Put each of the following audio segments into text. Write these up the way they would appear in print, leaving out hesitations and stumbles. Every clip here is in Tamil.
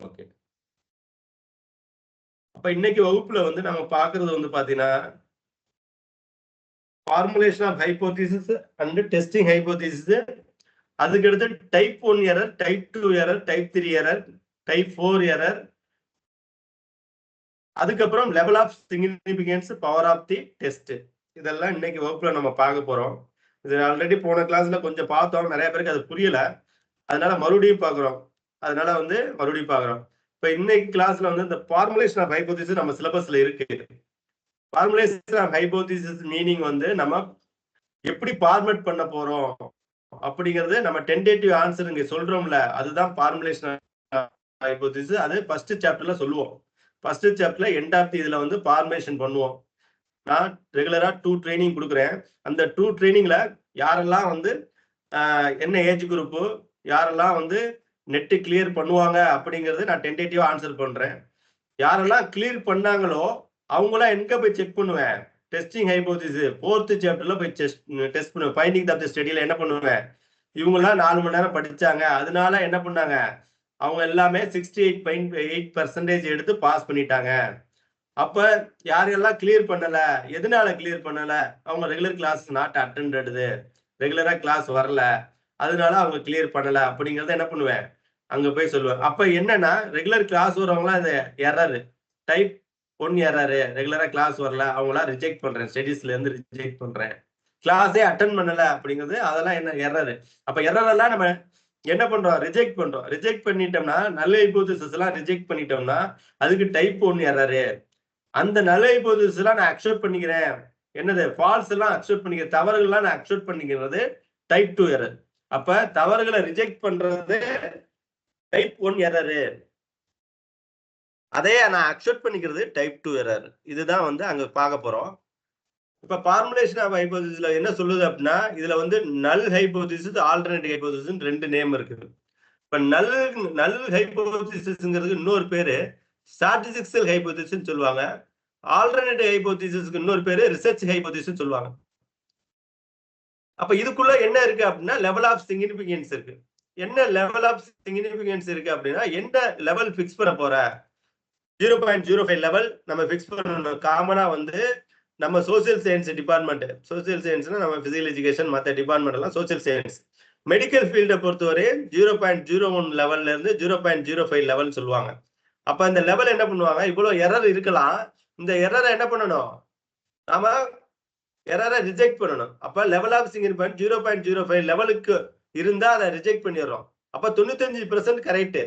ஓகே. அப்ப இன்னைக்கு வகுப்புல வந்து நம்ம பார்க்கிறது வந்து பாத்தீங்கன்னா, formulation of hypothesis and testing hypothesis, அதுக்கடுத்து type 1 error, type 2 error, type 3 error, type 4 error, அதுக்கப்புறம் level of significance, power of the test. இதெல்லாம் இன்னைக்கு வகுப்புல நம்ம பார்க்க போறோம். இது ஆல்ரெடி போன கிளாஸ்ல கொஞ்சம் பார்த்தோம், நிறைய பேருக்கு அது புரியல, அதனால மறுபடியும் பார்க்குறோம். அதனால வந்து மறுபடியும் பார்க்குறோம். இப்ப இன்னைக்கு கிளாஸ்ல வந்து இந்த ஃபார்முலேஷன் ஆஃப் ஹைப்போதீசிஸ் நம்ம சிலபஸ்ல இருக்கு. ஃபார்முலேஷன் ஆஃப் ஹைப்போதீசிஸ் மீனிங் வந்து நம்ம எப்படி ஃபார்மேட் பண்ண போறோம் அப்படிங்கிறது நம்ம டென்டேட்டிவ் ஆன்சர் இங்க சொல்றோம்ல, அதுதான் ஃபார்முலேஷன் ஹைப்போதீசிஸ். அது ஃபர்ஸ்ட் சாப்டர்ல சொல்லுவோம். ஃபர்ஸ்ட் சாப்டர்ல எண்ட் ஆஃப் இதுல வந்து ஃபார்மேஷன் பண்ணுவோம். நான் ரெகுலரா 2 ட்ரைனிங் கொடுக்குறேன். அந்த 2 ட்ரைனிங்ல யாரெல்லாம் வந்து என்ன ஏஜ் குரூப், யாரெல்லாம் வந்து நெட் கிளியர் பண்ணுவாங்க அப்படிங்கறது நான் டென்டேட்டிவா ஆன்சர் பண்றேன். யாரெல்லாம் கிளியர் பண்ணாங்களோ அவங்களாம் எங்க போய் செக் பண்ணுவேன், டெஸ்டிங் ஹைப்போதீசிஸ் 4th சாப்டர்ல போய் டெஸ்ட் பண்ணுவேன். ஃபைண்டிங் ஆஃப் தி ஸ்டடில என்ன பண்ணுவேன், இவங்கெல்லாம் 4 மணி நேரம் படிச்சாங்க, அதனால என்ன பண்ணாங்க, அவங்க எல்லாமே 68.8% எடுத்து பாஸ் பண்ணிட்டாங்க. அப்ப யாரெல்லாம் கிளியர் பண்ணல, எதனால கிளியர் பண்ணல, அவங்க ரெகுலர் கிளாஸ் நாட் அட்டெண்டட், ரெகுலரா கிளாஸ் வரல, அதனால அவங்க கிளியர் பண்ணல அப்படிங்கறத என்ன பண்ணுவேன், அங்க போய் சொல்லுவேன். அப்ப என்னன்னா ரெகுலர் கிளாஸ் வரவங்களாம் இது எரர், டைப் 1 எரர், ரெகுலரா கிளாஸ் வரல, அவங்களாம் ரிஜெக்ட் பண்றேன், ஸ்டடீஸ்ல இருந்து ரிஜெக்ட் பண்றேன். கிளாஸே அட்டெண்ட் பண்ணல அப்படிங்கிறது அதெல்லாம் என்ன எரர். அப்ப எரர் எல்லாம் நம்ம என்ன பண்றோம், ரிஜெக்ட் பண்றோம். ரிஜெக்ட் பண்ணிட்டோம்னா, நல்ல ஹைப்போதீசிஸ் எல்லாம் ரிஜெக்ட் பண்ணிட்டோம்னா அதுக்கு டைப் 1 எரர். அந்த நல்ல ஹைப்போதீசிஸ் எல்லாம் நான் அக்செப்ட் பண்ணிக்கிறேன், என்னது ஃபால்ஸ் எல்லாம் அக்செப்ட் பண்ணிக்கிறேன், தவறுகள் எல்லாம் நான் அக்செப்ட் பண்ணிக்கிறது டைப் 2 எரர். அப்ப தவறுகளை ரிஜெக்ட் பண்றது டைப் 1 எரர், அதே நான் அக்செப்ட் பண்ணிக்கிறது டைப் 2 எரர். இதுதான் வந்து அங்க பார்க்க போறோம். இப்ப ஃபார்முலேஷன் ஆஃப் ஹைப்போதீசிஸ்ல என்ன சொல்லுது அப்படின்னா, இதுல வந்து நல் ஹைப்போதீசிஸ், ஆல்டர்னேட்டிவ் ஹைப்போதீசிஸ் 2 நேம் இருக்குது. இப்ப நல் ஹைப்போதீசிஸ்ங்கிறதுக்கு இன்னொரு பேரு ஸ்டாட்டிஸ்டிக்கல் ஹைப்போதீசிஸ் சொல்லுவாங்க. ஆல்டர்னேட்டிவ் ஹைப்போதீசிஸ்க்கு இன்னொரு பேரு ரிசர்ச் ஹைப்போதீசிஸ் சொல்லுவாங்க. அப்ப இதுக்குள்ள என்ன இருக்கு அப்படின்னா லெவல் ஆஃப் சிக்னிபிகன்ஸ் இருக்கு. என்ன லெவல் ஆஃப் சிக்னிபிகன்ஸ் இருக்கு அப்படின்னா, எந்த லெவல் பிக்ஸ் பண்ண போற, 0.05 லெவல் நம்ம பிக்ஸ் பண்ணணும். காமனா வந்து நம்ம சோசியல் சயின்ஸ் டிபார்ட்மெண்ட், சோசியல் சயின்ஸ்னா நம்ம பிசிக்கல் எஜுகேஷன் மற்ற டிபார்ட்மெண்ட் எல்லாம் சோசியல் சயின்ஸ். மெடிக்கல் ஃபீல்டை பொறுத்தவரை 0.01 லெவல்ல இருந்து 0.05 லெவல் சொல்லுவாங்க. அப்ப இந்த லெவல் என்ன பண்ணுவாங்க, இவ்வளவு எரர் இருக்கலாம், இந்த எரரை என்ன பண்ணணும், நாம எரரை ரிஜெக்ட் பண்ணணும். அப்ப லெவல் ஆஃப் சிக்னிபிகன்ஸ் 0.05 லெவலுக்கு இருந்தா அதை ரிஜெக்ட் பண்ணிடுறோம். அப்ப 95% கரெக்ட்.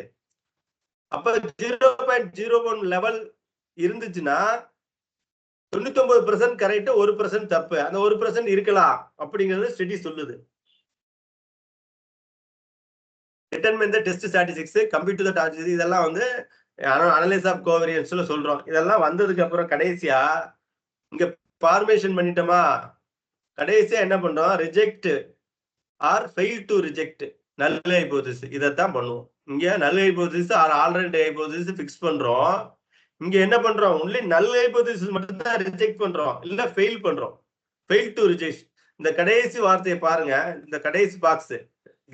அப்ப 0.01 லெவல் இருந்துச்சுன்னா 99% கரெக்ட், 1% தப்பு. அந்த 1% இருக்கலாம் அப்படிங்கிறது ஸ்டடி சொல்லுது. determine the test statistics, compute the statistics, இதெல்லாம் வந்து அனலைஸ் ஆஃப் கோவேரியன்ஸ்ல சொல்றோம். இதெல்லாம் வந்ததுக்கு அப்புறம் கடைசியா இங்க ஃபார்மேஷன் பண்ணிட்டோமா, கடைசியா என்ன பண்றோம், reject or fail to reject null hypothesis, இதைத்தான் பண்ணுவோம். இங்க null hypothesis or alternative hypothesis fix பண்றோம். இங்க என்ன பண்றோம், ஒன்லி நல் ஹைப்போதீசிஸ் மட்டும் தான் ரிஜெக்ட் பண்றோம், இல்ல ஃபெயில் பண்றோம். ஃபெயில் டு ரிஜெக்ட், இந்த கடைசி வார்த்தையை பாருங்க, இந்த கடைசி பாக்ஸ்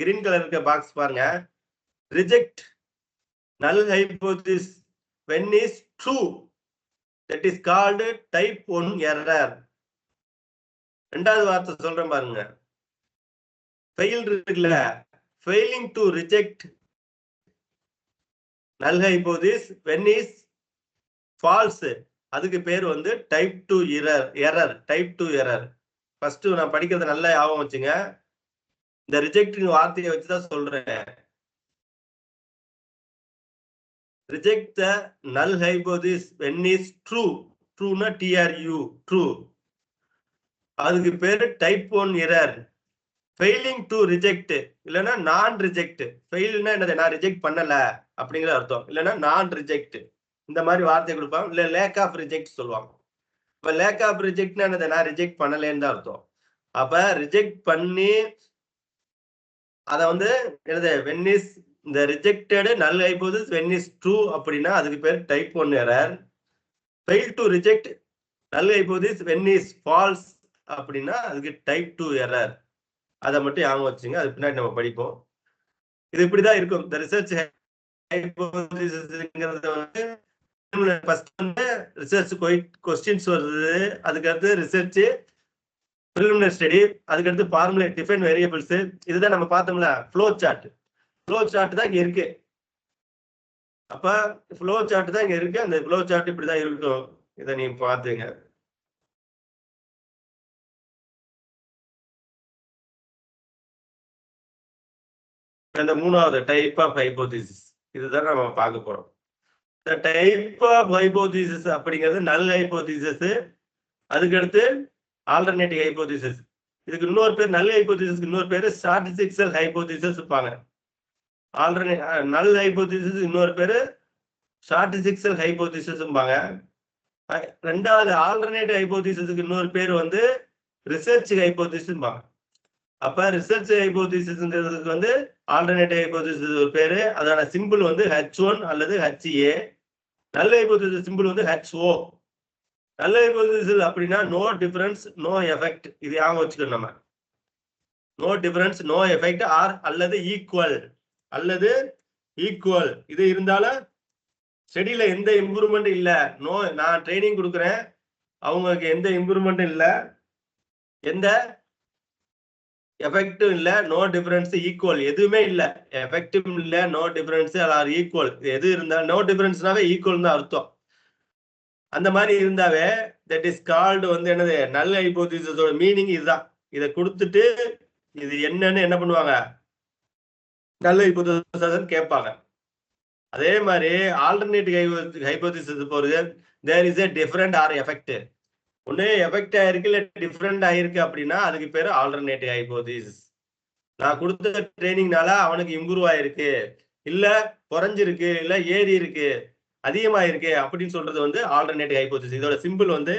கிரீன் கலர் இருக்க பாக்ஸ் பாருங்க, reject null hypothesis when is true, that is called type 1 error. ரெண்டாவது வார்த்தை சொல்றேன் பாருங்க, ஃபெயில் இருக்குல்ல, failing to reject null hypothesis when is false, அதுக்கு பேர் வந்து type 2 error, type 2 error. First நான் படிக்கிறத நல்லா ஞாபகம் வச்சுங்க, இந்த ரிஜெக்ட் வார்த்தையை வச்சுதான் சொல்றேன். ரிஜெக்ட் த நல் hypothesis when is true, ட்ரூனா TRU, true, அதுக்கு பேரு type 1 error. Failing to reject இல்லைன்னா நான் ரிஜெக்ட், ஃபெயில்னா என்னது, நான் ரிஜெக்ட் பண்ணல அப்படிங்கிற அர்த்தம், இல்லைன்னா நான் ரிஜெக்ட், இந்த மாதிரி வார்த்தை கொடுப்பாங்க. இல்ல லேக் ஆஃப் ரிஜெக்ட் சொல்லுவாங்க. இப்ப லேக் ஆஃப் ரிஜெக்ட்னா என்னது, நான் ரிஜெக்ட் பண்ணலன்னு தான் அர்த்தம். அப்ப ரிஜெக்ட் பண்ணி அதை வந்து என்னது, when is இந்த ரிஜெக்டட் நல் ஹைப்போதீசிஸ் when is true அப்படின்னா அதுக்கு பேர் type 1 error. Fail to reject null hypothesis when is false அப்படின்னா அதுக்கு டைப் 2 எரர். அதை மட்டும் ஞாபகம் வச்சுங்க, அது பின்னாடி நம்ம படிப்போம். இது இப்படிதான் இருக்கும். இந்த ரிசர்ச் ஹைபோதீசிஸ்ங்கிறது வந்து ஃபர்ஸ்ட் வந்து ரிசர்ச் கொஸ்டின்ஸ் வருது, அதுக்கடுத்து ரிசர்ச் ப்ரிலிமினரி ஸ்டடி, அதுக்கடுத்து ஃபார்முலா டிஃபைன் வேரியபிள்ஸ். இதுதான் நம்ம பார்த்தோம்ல ஃப்ளோ சார்ட். ஃப்ளோ சார்ட் தான் இங்க இருக்கு. அப்ப ஃப்ளோ சார்ட் தான் இங்க இருக்கு. அந்த ஃப்ளோ சார்ட் இப்படிதான் இருக்கும். இதை நீங்க பாத்துங்க. இந்த மூணாவது டைப் ஆஃப் ஹைபோதிசிஸ் இதுதான் நம்ம பார்க்க போறோம். இந்த டைப் ஆஃப் ஹைபோதிசிஸ் அப்படிங்கிறது நல் ஹைபோதிசிஸ், அதுக்கடுத்து ஆல்டர்னேட்டிவ் ஹைபோதிசிஸ். இதுக்கு இன்னொரு பேர், நல் ஹைபோதிசிஸ்க்கு இன்னொரு பேர் ஸ்டாட்டிஸ்டிக்கல் ஹைபோதிசிஸ் இருப்பாங்க. நல் ஹைபோதிசிஸ் இன்னொரு பேரு ஸ்டாட்டிஸ்டிக்கல் ஹைபோதிசிஸ்பாங்க. ரெண்டாவது ஆல்டர்னேட்டிவ் ஹைபோதிசிஸ்க்கு இன்னொரு பேர் வந்து ரிசர்ச் ஹைபோதிசிஸ்பாங்க. அப்ப ரிசர்ச் ஹைபோதிசிஸ்ங்கிறதுக்கு வந்து ஆல்டர்னேட்டிவ் ஹைபோதிசிஸ் ஒரு பேரு. அதோட சிம்பிள் வந்து H1 அல்லது HA. நல் ஹைபோதிசிஸ் சிம்பிள் வந்து HO. நல் ஹைபோதிசிஸ் அப்படின்னா நோ டிஃபரன்ஸ் நோ எஃபெக்ட். இது ஞாபகம் வச்சுக்கணும் நம்ம. No difference no effect or அல்லது ஈக்குவல் இது இருந்தாலும் ஸ்டடியில எந்த இம்ப்ரூவ்மெண்ட் இல்ல. நோ, நான் ட்ரைனிங் கொடுக்குறேன், அவங்களுக்கு எந்த இம்ப்ரூவ்மெண்ட்டும் இல்ல, எந்த எஃபெக்டும் இல்ல, நோ டிஃபரன்ஸ் ஈக்குவல், எதுவுமே இல்ல. எஃபெக்டும் இல்ல, நோ டிஃபரன்ஸ் ஆர் ஈக்குவல். எது இருந்தா நோ டிஃபரன்ஸ்னாவே ஈக்குவல் தான் அர்த்தம். அந்த மாதிரி இருந்தாவே தட் இஸ் கால்டு வந்து என்னது நல் ஹைபோதிசிஸோட மீனிங் இதுதான். இதை கொடுத்துட்டு இது என்னன்னு என்ன பண்ணுவாங்க, நல் ஹைபோதிசிஸ் கேட்பாங்க. அதே மாதிரி ஆல்டர்னேட்டிவ் ஹைபோதிசிஸ் போறது there is a different or effect. ஒண்ணு எஃபெக்ட் ஆயிருக்கு இல்ல டிஃபரெண்ட் ஆயிருக்கு அப்படின்னா அதுக்கு பேரு ஆல்டர்னேட்டிவ் ஹைபோதிசிஸ். நான் கொடுத்த ட்ரைனிங்னால அவனுக்கு இம்ப்ரூவ் ஆயிருக்கு, இல்ல குறைஞ்சிருக்கு, இல்ல ஏறி இருக்கு, அதிகமாயிருக்கு அப்படின்னு சொல்றது வந்து ஆல்டர்னேட்டிவ் ஹைபோதிசிஸ். இதோட சிம்பிள் வந்து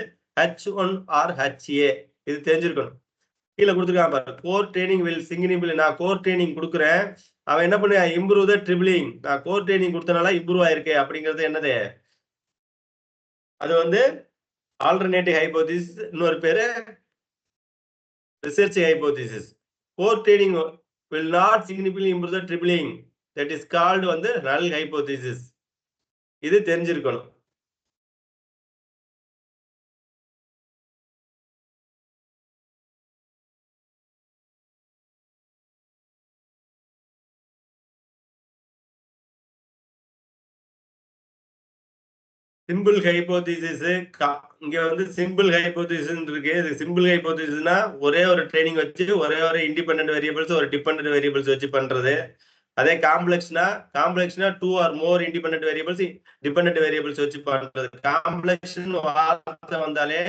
H1 ஆர் HA. இது தெரிஞ்சிருக்கணும். கீழே கொடுத்துருக்காங்க பாரு, கோர் ட்ரைனிங் வில் சிக்னிபிள். நான் கோர் ட்ரைனிங் கொடுக்குறேன், அவன் என்ன பண்ண இம்ப்ரூவ் த ட்ரிபிளிங். நான் கோர் ட்ரைனிங் கொடுத்தனால இம்ப்ரூவ் ஆயிருக்கு அப்படிங்கிறது என்னது, அது வந்து ஆல்டர்னேட்டிவ் ஹைபோதிசிஸ். இன்னொரு பேரு research hypothesis. Core training will not significantly improve the tripling, that is called வந்து null hypothesis. இது தெரிஞ்சிருக்கணும். சிம்பிள் ஹைபோதிசிஸ் இங்க வந்து சிம்பிள் ஹைபோதிசிஸ் இருக்கு. இது சிம்பிள் ஹைபோதிசிஸ்னா ஒரே ஒரு ட்ரைனிங் வச்சு ஒரே ஒரு இண்டிபெண்டன்ட் வேரியபிள்ஸ் ஒரு டிபெண்டன்ட் வேரியபிள்ஸ் வச்சு பண்றது. அதே காம்ப்ளெக்ஸ்னா 2 ஆர் மோர் இண்டிபெண்டன்ட் வேரியபிள்ஸ் டிபெண்டன்ட் வேரியபிள்ஸ் வச்சு பண்றது. காம்ப்ளெக்ஸ் வார்த்தை வந்தாலே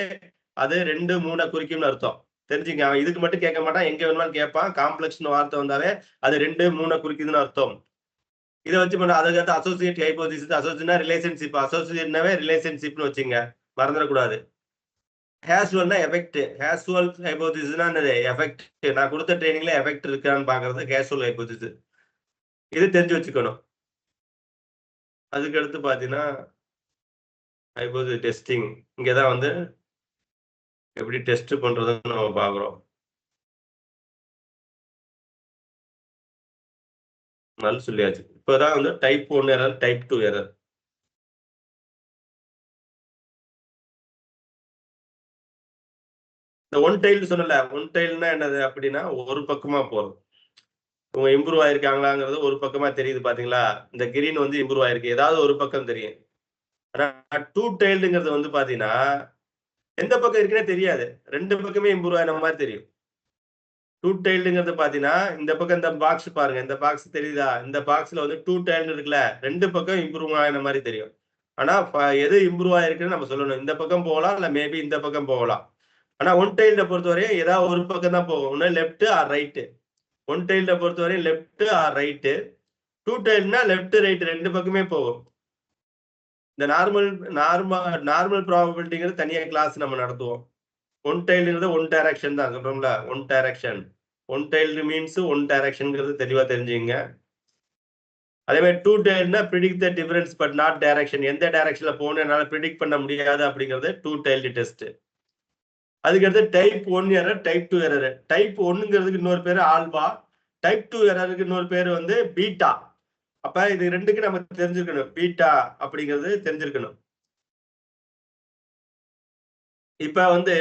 அது 2 3 குறிக்கும்னு அர்த்தம். தெரிஞ்சுங்க. அவன் இதுக்கு மட்டும் கேட்க மாட்டான், எங்க வேணுமான்னு கேட்பான். காம்ப்ளெக்ஸ் வார்த்தை வந்தாலே அது 2 3 குறிக்குதுன்னு அர்த்தம். இதை வச்சு பண்ண அதுக்கு அசோசியேட் ஹைபோதிசிஸ். அசோசியேட்னா ரிலேஷன்ஷிப், அசோசியேட்னாவே ரிலேஷன்ஷிப்னு வச்சுங்க, மறந்துடக்கூடாது. கேஷுவல்னா எஃபெக்ட். கேஷுவல் ஹைபோதிசிஸ்னா என்னது, எஃபெக்ட். நான் கொடுத்த ட்ரைனிங்ல எஃபெக்ட் இருக்கான்னு பாக்குறது கேஷுவல் ஹைபோதிசிஸ். இது தெரிஞ்சு வச்சுக்கணும். அதுக்கு அடுத்து பாத்தீங்கன்னா ஹைபோதிசிஸ் டெஸ்டிங். இங்கதான் வந்து எப்படி டெஸ்ட் பண்றதுன்னு நம்ம பாக்குறோம். நல்ல சொல்லியாச்சு. இப்பதான் வந்து டைப் 1 எரர், டைப் 2 எரர். இந்த ஒன் டைல் சொன்னல, ஒன் டைல்னா என்னது அப்படின்னா ஒரு பக்கமா போறோம். இவங்க இம்ப்ரூவ் ஆயிருக்காங்களாங்கிறது ஒரு பக்கமா தெரியுது பாத்தீங்களா. இந்த கிரீன் வந்து இம்ப்ரூவ் ஆயிருக்கு, ஏதாவது ஒரு பக்கம் தெரியும். ஆனா டூ டைல்டுங்கிறது வந்து பாத்தீங்கன்னா எந்த பக்கம் இருக்குன்னே தெரியாது, 2 பக்கமே இம்ப்ரூவ் ஆன மாதிரி தெரியும். டூ டைல்டுங்கிறது பாத்தீங்கன்னா இந்த பக்கம் இந்த பாக்ஸ் பாருங்க, இந்த பாக்ஸ் தெரியுதா, இந்த பாக்ஸ்ல வந்து டூ டைல்டு இருக்குல்ல, 2 பக்கம் இம்ப்ரூவ் ஆன மாதிரி தெரியும். ஆனா எது இம்ப்ரூவ் ஆயிருக்குன்னு நம்ம சொல்லணும். இந்த பக்கம் போகலாம், இல்ல மேபி இந்த பக்கம் போகலாம். ஆனா ஒன் டைல்ட பொறுத்தவரையும் ஏதாவது ஒரு பக்கம் தான் போகும், ஒன்னு left or right. One tailed பொறுத்தவரையும் லெப்ட் ஆர் ரைட்டு. டூ டைல்னா லெப்ட் ரைட் 2 பக்கமே போகும். இந்த நார்மல் ப்ராபபிலிட்டிங்கிறது தனியா கிளாஸ் நம்ம நடத்துவோம். ஒன் டைல்டுங்கிறது ஒன் டைரக்ஷன் தான் சொல்றோம்ல, one direction. One tailed means one டைரக்ஷன்ங்கிறது தெளிவா தெரிஞ்சுங்க. அதே மாதிரி two tailed predict the difference but not direction. எந்த டைரக்ஷன்ல போகணும் என்னால ப்ரிடிக்ட் பண்ண முடியாது அப்படிங்கிறது டூ டைல்டு டெஸ்ட். அதுக்கடுத்து type 1 error, type 2 error. Type 1ங்கிறதுக்கு இன்னொரு பேரு ஆல்பா, டைப் 2 எரருக்கு இன்னொரு பேரு வந்து பீட்டா. அப்ப இது ரெண்டுக்கு நம்ம தெரிஞ்சிருக்கணும். பீட்டா அப்படிங்கிறது தெரிஞ்சிருக்கணும். இப்ப வந்து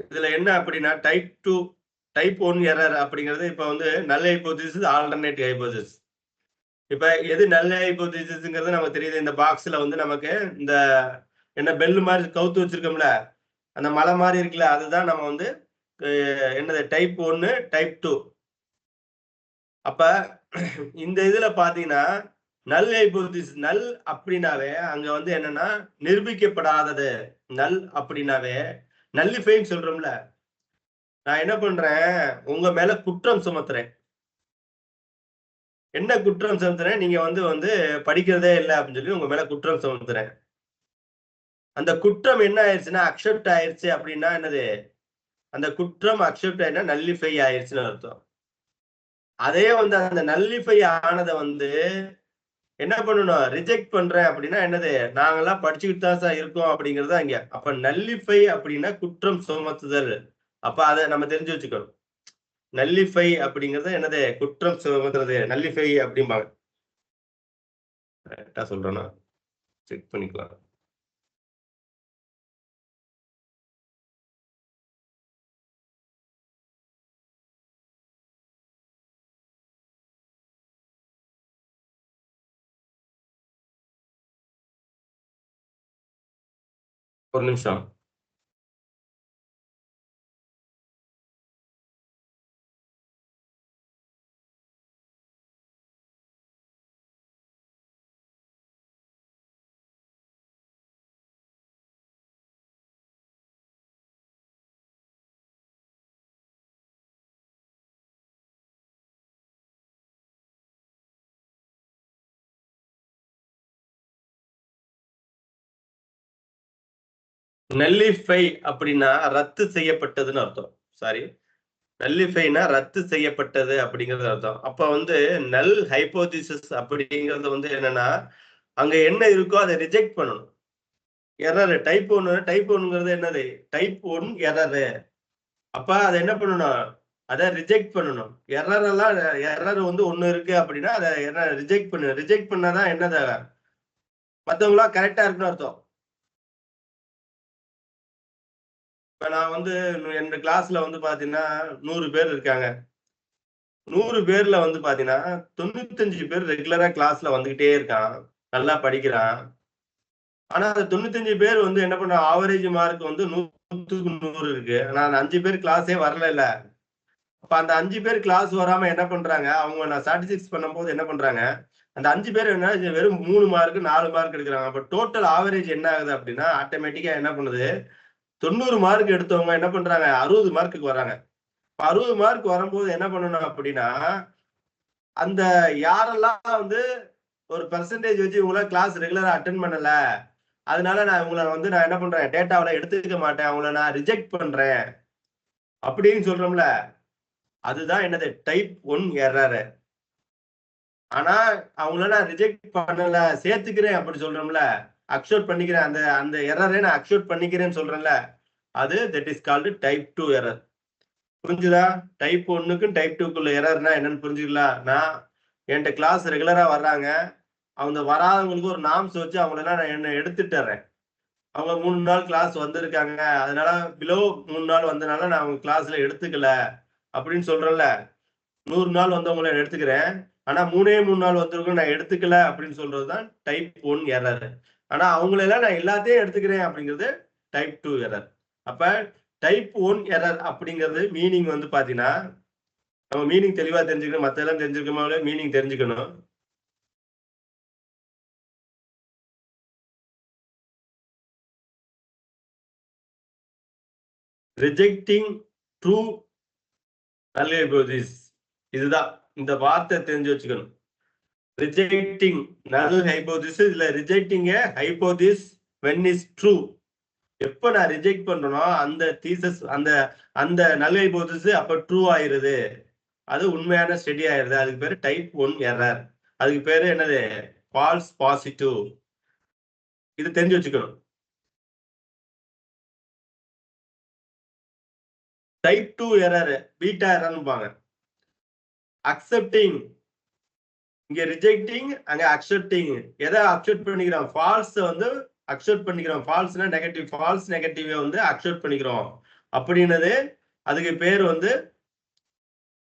இதுல என்ன அப்படின்னா டைப் 2 டைப் 1 எரர் அப்படிங்கிறது இப்ப வந்து நல் ஹைபோதீசிஸ், ஆல்டர்னேட் ஹைபோதீசிஸ். இப்ப எது நல் ஹைபோதீசிஸ்ங்கிறது நமக்கு தெரியுது. இந்த பாக்ஸ்ல வந்து நமக்கு இந்த என்ன பெல் மாரி கவுத்து வச்சிருக்கோம்ல, அந்த மலை மாரி இருக்குல்ல, அதுதான் நம்ம வந்து என்னது டைப் 1, டைப் 2. அப்ப இந்த இதுல பார்த்தீங்கன்னா, நல் ஹைபோதீசிஸ் நல் அப்படின்னாவே அங்க வந்து என்னன்னா நிரூபிக்கப்படாதது. நல் அப்படின்னாவே நல்லிஃபைன்னு சொல்றோம்ல. நான் என்ன பண்றேன், உங்க மேல குற்றம் சுமத்துறேன். என்ன குற்றம் சுமத்துறேன்? நீங்க வந்து வந்து படிக்கிறதே இல்ல அப்படின்னு சொல்லி உங்க மேல குற்றம் சுமத்துறேன். அந்த குற்றம் என்ன ஆயிருச்சுன்னா, அக்செப்ட் ஆயிருச்சு அப்படின்னா என்னது? அந்த குற்றம் அக்செப்ட் ஆயிடுச்சுன்னா நல்லிஃபை ஆயிருச்சுன்னு அர்த்தம். அதே வந்து அந்த நல்லிஃபை ஆனத வந்து என்ன பண்ணணும்? ரிஜெக்ட் பண்றேன் அப்படின்னா என்னது? நாங்கலாம் படிச்சுக்கிட்டு தான் சார் இருக்கோம் அப்படிங்கிறது தான் இங்க. அப்ப நல்லிஃபை அப்படின்னா குற்றம் சுமத்துதல். அப்ப அத நம்ம தெரிஞ்சு வச்சுக்கணும். நல்லிஃபை அப்படிங்கிறது என்னது? குற்றம் சுமத்துறது. நல்லிஃபை அப்படிம்பாங்க. கரெக்ட்டா சொல்றேனா? செக் பண்ணிக்கலாம். ஒரு நிமிஷம். நல்லிஃபை அப்படின்னா ரத்து செய்யப்பட்டதுன்னு அர்த்தம். சாரி. நல்லிஃபைனா ரத்து செய்யப்பட்டது அப்படிங்கிறது அர்த்தம். அப்ப வந்து நல் ஹைப்போதீசிஸ் அப்படிங்கிறது வந்து என்னன்னா, அங்க என்ன இருக்கோ அத ரிஜெக்ட் பண்ணணும். எரர் டைப் 1ங்கிறது என்னது? Type 1 error. அப்ப அத என்ன பண்ணணும்? அத ரிஜெக்ட் பண்ணணும். எரர் வந்து 1 இருக்கு அப்படின்னா, அத ரிஜெக்ட் பண்ணு. ரிஜெக்ட் பண்ணா தான் என்னது? மத்தவங்கலாம் கரெக்ட்டா இருக்குன்னு அர்த்தம். இப்ப நான் வந்து என் கிளாஸ்ல வந்து பார்த்தீங்கன்னா, 100 பேர் இருக்காங்க. 100 பேர்ல வந்து பார்த்தீங்கன்னா, 95 பேர் ரெகுலரா கிளாஸ்ல வந்துகிட்டே இருக்கான். நல்லா படிக்கிறான். ஆனா, அந்த 95 பேர் வந்து என்ன பண்றான், ஆவரேஜ் மார்க் வந்து 100க்கு 100 இருக்கு. ஆனா, அந்த 5 பேர் கிளாஸே வரலல்ல. அப்ப அந்த 5 பேர் கிளாஸ் வராம என்ன பண்றாங்க, அவங்க நான் ஸ்டாட்டிஸ்டிக்ஸ் பண்ணும்போது என்ன பண்றாங்க, அந்த 5 பேர் என்ன வெறும் 3 மார்க், 4 மார்க் எடுக்குறாங்க. அப்ப டோட்டல் ஆவரேஜ் என்ன ஆகுது அப்டின்னா, ஆட்டோமேட்டிக்கா என்ன பண்ணுது, 90 மார்க் எடுத்தவங்க என்ன பண்றாங்க, 60 மார்க்குக்கு வராங்க. இப்ப 60 மார்க் வரும்போது என்ன பண்ணணும் அப்டின்னா, அந்த யாரெல்லாம் வந்து ஒரு பெர்சன்டேஜ் வச்சு இவங்கலாம் கிளாஸ் ரெகுலரா அட்டெண்ட் பண்ணல. அதனால நான் இவங்கள வந்து நான் என்ன பண்றேன், டேட்டாவுல எடுத்துக்க மாட்டேன். அவங்கள நான் ரிஜெக்ட் பண்றேன். அப்படின்னு சொல்றோம்ல. அதுதான் என்னது டைப் 1 எரர். ஆனா அவங்கள நான் ரிஜெக்ட் பண்ணல. சேர்த்துக்கிறேன் அப்படி சொல்றோம்ல. அக்செப்ட் பண்ணிக்கிறேன். அந்த அந்த எரர நான் அக்செப்ட் பண்ணிக்கிறேன்னு சொல்றேன்ல. அது that is called type 2 error. புரிஞ்சுதா? டைப் 1க்கும் டைப் 2க்குள்ள எரர்னா என்னன்னு புரிஞ்சுக்கலாம். நான் என்ட்ட கிளாஸ் ரெகுலரா வர்றாங்க. அவங்க வராதவங்களுக்கு ஒரு நார்ம்ஸ் வச்சு அவங்களலாம் நான் என்ன எடுத்துட்டர்றேன். அவங்க 3 நாள் கிளாஸ் வந்திருக்காங்க. அதனால பிலோ 3 நாள் வந்தனால நான் அவங்க கிளாஸ்ல எடுத்துக்கல. அப்படின்னு சொல்றேன்ல. 100 நாள் வந்தவங்கள எடுத்துக்கிறேன். ஆனா 3 நாள் வந்தவங்கள நான் எடுத்துக்கல அப்படின்னு சொல்றது தான் டைப் 1 எரர். ஆனா அவங்களெல்லாம் நான் எல்லாத்தையும் எடுத்துக்கிறேன் அப்படிங்கிறது டைப் 2 எரர். அப்ப டைப் 1 எரர் அப்படிங்கிறது மீனிங் வந்து பார்த்தீங்கன்னா, நம்ம மீனிங் தெளிவா தெரிஞ்சுக்கணும். மத்ததெல்லாம் தெரிஞ்சிருக்கோமோ இல்லையோ மீனிங் தெரிஞ்சுக்கணும். Rejecting true null hypothesis. இதுதான். இந்த வார்த்தை தெரிஞ்சு வச்சுக்கணும். ரிஜெக்டிங் நல் ஹைபோதீசிஸ் இல்ல rejecting a hypothesis when is true. எப்ப நான் ரிஜெக்ட் பண்றேனோ அந்த தீசஸ் அந்த அந்த நல் ஹைபோதீசிஸ் அப்ப ட்ரூ ஆயிருது. அது உண்மையான ஸ்டடி ஆயிருது. அதுக்கு பேரு டைப் 1 எரர். அதுக்கு பேரு என்னது? False positive. இது தெரிஞ்சு வச்சுக்கணும். டைப் 2 எரர், பீட்டா எரர்ன்பாங்க. அக்செப்டிங் இங்க ரிஜெக்டிங், அங்க அக்செப்டிங். எதை அக்செப்ட் பண்ணிக்கிறோம்? ஃபால்ஸ் வந்து அக்செப்ட் பண்ணிக்கிறோம். ஃபால்ஸ்னா நெகட்டிவ், ஃபால்ஸ் நெகட்டிவ் வந்து அக்செப்ட் பண்ணிக்கிறோம் அப்படின்னது. அதுக்கு பேர் வந்து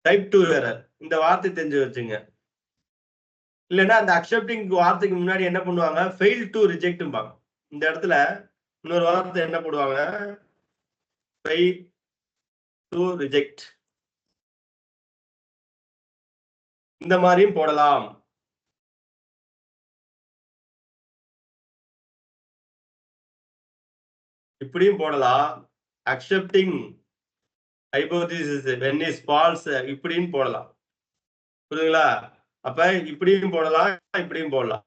டைப் 2 எரர். இந்த வார்த்தை தெரிஞ்சு வச்சுங்க. இல்லைன்னா அந்த அக்செப்டிங் வார்த்தைக்கு முன்னாடி என்ன பண்ணுவாங்க? ஃபெயில் டு ரிஜெக்ட்பாங்க. இந்த இடத்துல இன்னொரு வார்த்தை என்ன போடுவாங்க? Fail to reject. இந்த மாதிரியும் போடலாம். இப்படியும் போடலாம். Accepting hypothesis when is false இப்படியும் போடலாம். புரியுதுங்களா? அப்ப இப்படியும் போடலாம், இப்படியும் போடலாம்.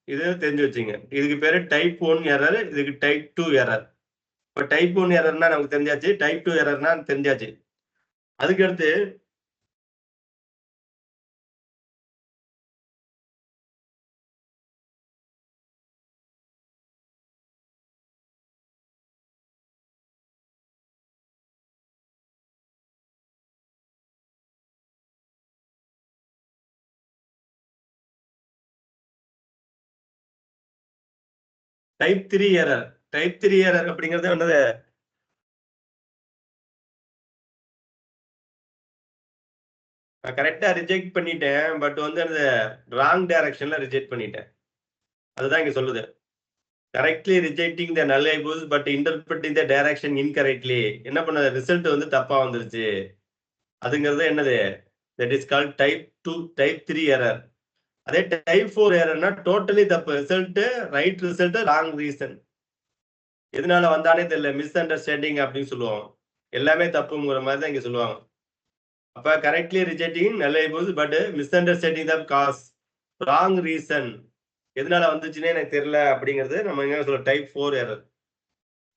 இது தெரிஞ்சு வச்சுங்க. இதுக்கு பேரு டைப் 1 எரர், இதுக்கு டைப் 2 எரர். இப்ப டைப் 1 எரர்னா நமக்கு தெரிஞ்சாச்சு, டைப் 2 எரர்னா தெரிஞ்சாச்சு. அதுக்கு அடுத்து டைப் 3 எரர். டைப் 3 எரர் அப்படிங்கிறது என்னது? நான் கரெக்டா ரிஜெக்ட் பண்ணிட்டேன், பட் வந்து அந்த ராங் டைரக்ஷன்ல ரிஜெக்ட் பண்ணிட்டேன். அதுதான் இங்க சொல்லுது. Correctly rejecting the null hypothesis but interpreting the direction incorrectly. என்ன பண்ண, ரிசல்ட் வந்து தப்பா வந்துருச்சு. அதுங்கிறது என்னது? That is called type 2, type 3 error. அதே டைப் 4 எரர்னா டோட்டலி தப்பு. Result right, result wrong reason. எதனால வந்தானே தெரியல, மிஸ் அண்டர்ஸ்டாண்டிங் அப்படின்னு சொல்லுவாங்க. எல்லாமே தப்புங்கிற மாதிரி தான் இங்க சொல்லுவாங்க. அப்ப correctly rejecting null hypothesis but misunderstanding the cause, wrong reason. எதனால வந்துச்சுன்னே எனக்கு தெரியல அப்படிங்கிறது நம்ம என்ன சொல்ல, டைப் 4 எரர்.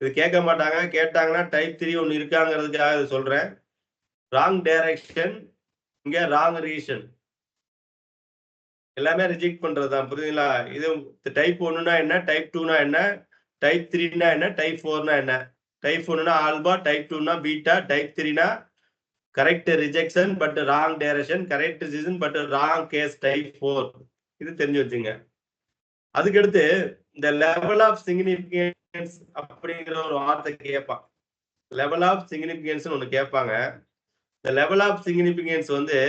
இது கேட்க மாட்டாங்க, கேட்டாங்கன்னா டைப் 3 ஒன்று இருக்காங்கிறதுக்காக இது சொல்றேன். ராங் டைரக்ஷன், இங்க ராங் ரீசன். எல்லாமே ரிஜெக்ட் பண்றதுதான். புரியுதுங்களா? இது டைப் 1னா என்ன, டைப் 2னா என்ன, டைப் 3னா என்ன, டைப் 4னா என்ன? டைப் 1னா ஆல்பா, டைப் 2னா பீட்டா, டைப் 3னா correct rejection but wrong direction, correct decision but wrong case, type 4. இது தெரிஞ்சு வச்சுங்க. அதுக்கடுத்து இந்த லெவல் ஆஃப் சிக்னிபிகன்ஸ் அப்படிங்கிற ஒரு வார்த்தை கேட்பான். லெவல் ஆஃப் சிக்னிபிகன்ஸ் ஒண்ணு கேட்பாங்க. இந்த லெவல் ஆஃப் சிக்னிபிகன்ஸ் வந்து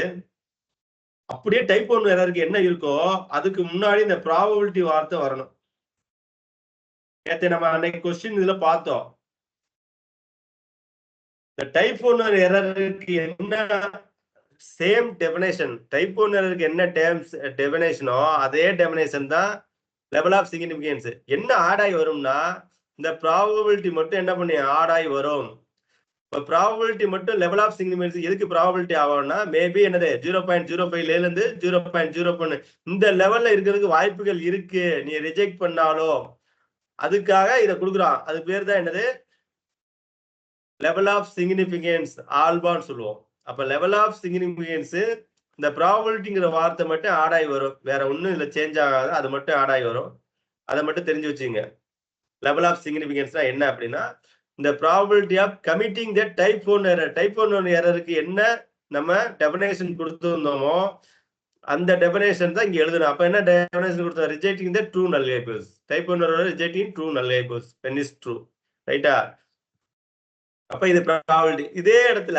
அப்படியே டைப் 1 எரருக்கு என்ன இருக்கோ அதுக்கு முன்னாடி இந்த ப்ராபபிலிட்டி வார்த்தை வரணும். நேற்று நம்ம அன்னைக்கு கொஸ்டின் இதுல பார்த்தோம். இந்த டைப் 1 எரருக்கு என்ன சேம் டெபினேஷன், டைப் 1 எரருக்கு என்ன டெபினேஷனோ அதே டெபினேஷன் தான் லெவல் ஆஃப் சிக்னிபிகன்ஸ். என்ன ஆட் ஆகி வரும்னா இந்த ப்ராபபிலிட்டி மட்டும் என்ன பண்ணி ஆட் ஆகி வரும். இப்போ ப்ராபபிலிட்டி மட்டும் லெவல் ஆஃப் சிக்னிபிகன்ஸ் எதுக்கு ப்ராபபிலிட்டி ஆகும்னா மேபி என்னது 0.05ல இருந்து 0.01 இந்த லெவல்ல இருக்கிறதுக்கு வாய்ப்புகள் இருக்கு நீ ரிஜெக்ட் பண்ணாலும், அதுக்காக இதை கொடுக்குறான். அது பேர் தான் என்னது, லெவல் ஆஃப் சிக்னிபிகன்ஸ், ஆல்பான்னு சொல்லுவோம். அப்ப லெவல் ஆஃப் சிக்னிபிகன்ஸ் இந்த ப்ராபபிலிட்டிங்கிற வார்த்தை மட்டும் ஆட் ஆகி வரும், வேற ஒன்றும் இதுல சேஞ்ச் ஆகாது. அது மட்டும் ஆட் ஆகி வரும். அதை மட்டும் தெரிஞ்சு வச்சுங்க. லெவல் ஆஃப் சிக்னிபிகன்ஸ்னா என்ன அப்படின்னா இந்த probability of committing the type 1 error. Type 1 எரருக்கு என்ன நம்ம டெபினேஷன் கொடுத்துருந்தோமோ அந்த டெபினேஷன் தான் இங்க எழுதணும். அப்ப என்ன டெபினேஷன் கொடுத்தோம்? Rejecting the true null hypothesis. Type 1 error rejecting true null hypothesis when is true. ரைட்டா? அப்ப இது ப்ராபபிலிட்டி. இதே இடத்துல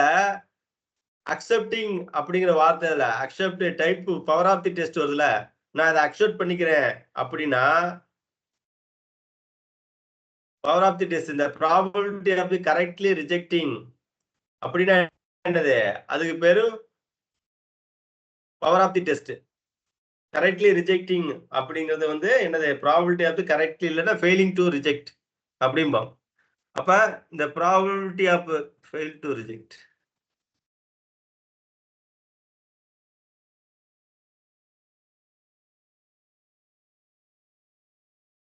அக்செப்டிங் அப்படிங்கிற வார்த்தையில accept type power of the test வருதுல, நான் அதை அக்செப்ட் பண்ணிக்கிறேன் அப்படின்னா பவர் ஆஃப் தி டெஸ்ட் இந்த probability of the correctly rejecting அப்படின்னா என்னது, அதுக்கு பேரு power of the test. Correctly rejecting அப்படிங்கிறது வந்து என்னது, ப்ராபபிலிட்டி ஆஃப் தி கரெக்ட்லி இல்லைன்னா ஃபெயிலிங் டு ரிஜெக்ட் அப்படிம்போம். அப்ப இந்த probability of fail to reject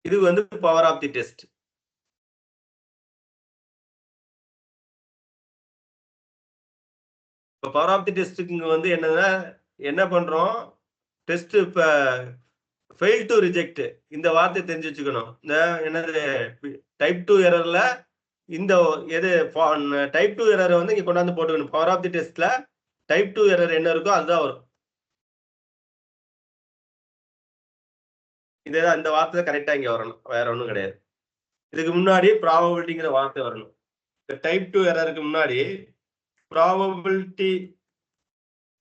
இது வந்து பவர் ஆஃப் தி டெஸ்ட். இப்போ பவர் ஆஃப் தி டெஸ்ட்டுக்கு வந்து என்னன்னா என்ன பண்றோம், டெஸ்ட் இப்ப ஃபெயில் டு ரிஜெக்ட் இந்த வார்த்தை தெரிஞ்சு வச்சுக்கணும். இந்த என்னது டைப் 2 எரர்ல இந்த எது டைப் 2 எரர் வந்து இங்க கொண்டாந்து போட்டுக்கணும். பவர் ஆஃப் தி டெஸ்ட்ல டைப் 2 எரர் என்ன இருக்கோ அதுதான் வரும். இதேதான் இந்த வார்த்தை கரெக்டா இங்க வரணும், வேற ஒண்ணும் கிடையாது. இதுக்கு முன்னாடி ப்ராபபிலிட்டிங்கிற வார்த்தை வரணும். இந்த டைப் 2 எரருக்கு முன்னாடி ப்ராபபிலிட்டி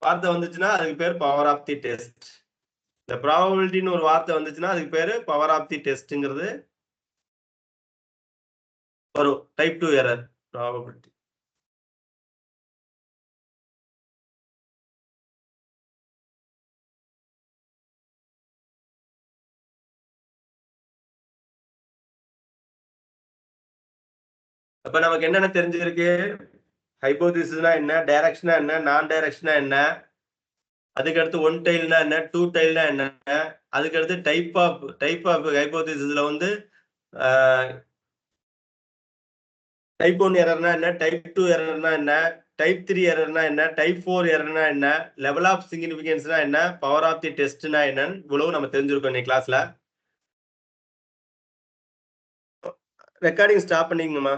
வார்த்தை வந்துச்சுன்னா அதுக்கு பேர் பவர் ஆஃப் தி டெஸ்ட். இந்த ப்ராபபிலிட்டின்னு ஒரு வார்த்தை வந்துச்சுன்னா அதுக்கு பேரு பவர் ஆஃப் தி டெஸ்ட்ங்கிறது வரும். Type 2 error probability. அப்ப நமக்கு என்னென்ன தெரிஞ்சிருக்கு? ஹைபோதிசிஸ்னா என்ன, டைரக்ஷனா என்ன, நான் டைரக்ஷனா என்ன, அதுக்கடுத்து ஒன் டைல்னா என்ன, டூ டைல்னா என்ன, அதுக்கடுத்து டைப் ஆஃப் ஹைபோதிசிஸ்ல வந்து டைப் 1 எரர்னா என்ன, டைப் 2 எரர்னா என்ன, டைப் 3 எரர்னா என்ன, டைப் 4 எரர்னா என்ன, லெவல் ஆஃப் சிக்னிஃபிகன்ஸ்னா என்ன, பவர் ஆஃப் தி டெஸ்ட்னா என்னன்னு இவ்வளவு நம்ம தெரிஞ்சிருக்கோம் இன்னைக்கு கிளாஸ்ல. Recording stop பண்ணிக்கங்கம்மா.